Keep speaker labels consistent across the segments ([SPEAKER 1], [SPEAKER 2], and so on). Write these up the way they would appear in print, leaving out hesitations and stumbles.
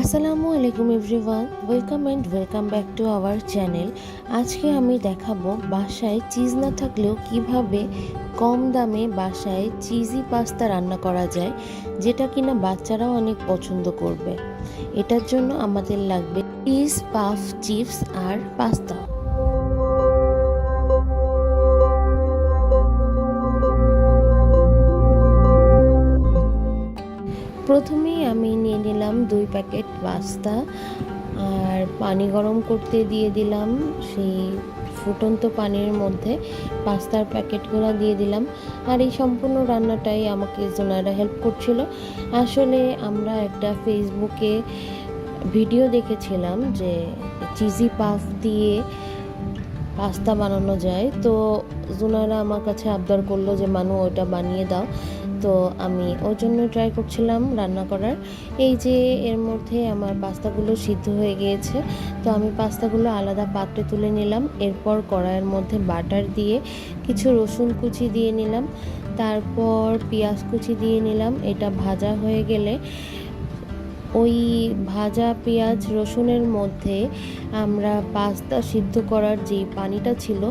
[SPEAKER 1] আসসালামু আলাইকুম everyone, welcome back to our channel. আজকে আমি দেখাবো বাসায় চিজ না থাকলেও কিভাবে কম দামে বাসায় চিজি পাস্তা রান্না করা যায়, যেটা কিনা বাচ্চারাও অনেক পছন্দ করবে। এটার জন্য আমাদের লাগবে চিজ পাফ চিপস আর পাস্তা। প্রথমেই আমি নিয়ে নিলাম 2 প্যাকেট পাস্তা আর পানি গরম করতে দিয়ে দিলাম। সেই ফুটন্ত পানির মধ্যে পাস্তার প্যাকেটগুলো দিয়ে দিলাম। আর এই সম্পূর্ণ রান্নাটাই আমাকে জোনারা হেল্প করছিল। আসলে আমরা একটা ফেসবুকে ভিডিও দেখেছিলাম যে চিজি পাফ দিয়ে পাস্তা বানানো যায়, তো জোনারা আমার কাছে আবদার করলো যে মানু ওটা বানিয়ে দাও। তো আমি ওর জন্য ট্রাই করছিলাম রান্না করার। এই যে এর মধ্যে আমার পাস্তাগুলো সিদ্ধ হয়ে গিয়েছে, তো আমি পাস্তাগুলো আলাদা পাত্রে তুলে নিলাম। এরপর কড়াইয়ের মধ্যে বাটার দিয়ে কিছু রসুন কুচি দিয়ে নিলাম, তারপর পেঁয়াজ কুচি দিয়ে নিলাম। এটা ভাজা হয়ে গেলে ওই ভাজা পেঁয়াজ রসুনের মধ্যে আমরা পাস্তা সিদ্ধ করার যে পানিটা ছিল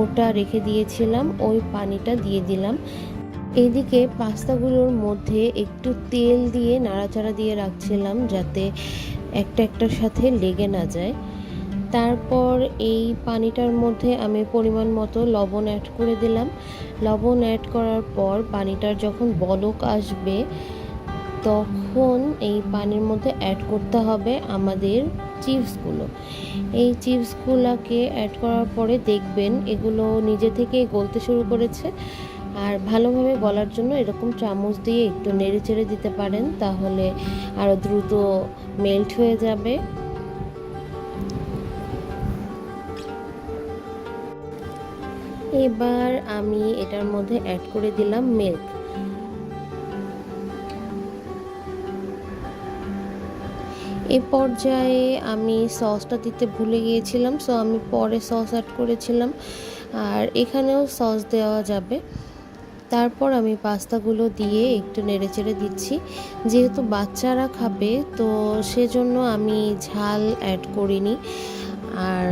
[SPEAKER 1] ওটা রেখে দিয়েছিলাম, ওই পানিটা দিয়ে দিলাম। এদিকে পাস্তাগুলোর মধ্যে একটু তেল দিয়ে নাড়াচাড়া দিয়ে রাখছিলাম যাতে একটার সাথে লেগে না যায়। তারপর এই পানিটার মধ্যে আমি পরিমাণ মতো লবণ অ্যাড করে দিলাম। লবণ অ্যাড করার পর পানিটার যখন বলক আসবে তখন এই পানির মধ্যে অ্যাড করতে হবে আমাদের চিপসগুলো। এই চিপসগুলোকে অ্যাড করার পরে দেখবেন এগুলো নিজে থেকেই গলতে শুরু করেছে। আর ভালোভাবে গলার জন্য এরকম চামচ দিয়ে একটু নেড়ে চেড়ে দিতে পারেন, তাহলে আরও দ্রুত মেল্ট হয়ে যাবে। এবার আমি এটার মধ্যে অ্যাড করে দিলাম মিল্ক। এ পর্যায়ে আমি সসটা দিতে ভুলে গিয়েছিলাম, সো আমি পরে সস অ্যাড করেছিলাম, আর এখানেও সস দেওয়া যাবে। তারপর আমি পাস্তাগুলো দিয়ে একটু নেড়েচেড়ে দিচ্ছি। যেহেতু বাচ্চারা খাবে তো সেজন্য আমি ঝাল অ্যাড করিনি। আর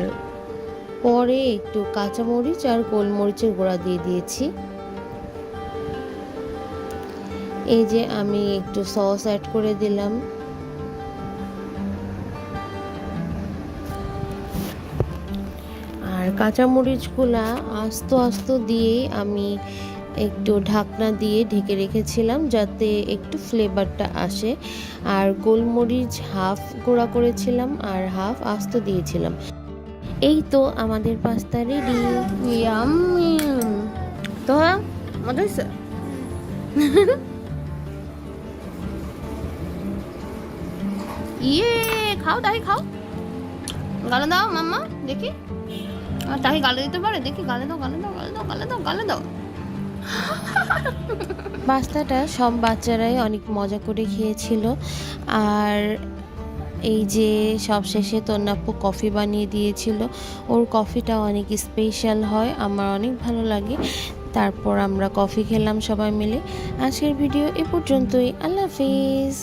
[SPEAKER 1] পরে একটু কাঁচামরিচ আর গোলমরিচের গুঁড়া দিয়ে দিয়েছি। এই যে আমি একটু সস অ্যাড করে দিলাম। আর কাঁচামরিচগুলা আস্ত দিয়েই আমি একটু ঢাকনা দিয়ে ঢেকে রেখেছিলাম যাতে একটু ফ্লেভারটা আসে। আর গোলমরিচ হাফ গুঁড়া করেছিলাম আর হাফ আস্ত দিয়েছিলাম। এই তো আমাদের পাস্তা রেডি। ইয়াম্মি। তো মজা হয়েছে। ইয়ে, খাও তাই খাও, গালে দাও মাম্মা দেখি। আর তাই গালে দিতে পারে দেখি, গালে দাও গালে দাও গালে দাও গালে দাও গালে দাও। পাস্তাটা সব বাচ্চারাই অনেক মজা করে খেয়েছিল। আর এই যে সবশেষে তন্নাপ্পু কফি বানিয়ে দিয়েছিল, ওর কফিটা অনেক স্পেশাল হয়, আমার অনেক ভালো লাগে। তারপর আমরা কফি খেলাম সবাই মিলে। আজকের ভিডিও এ পর্যন্তই। আল্লাহ হাফিজ।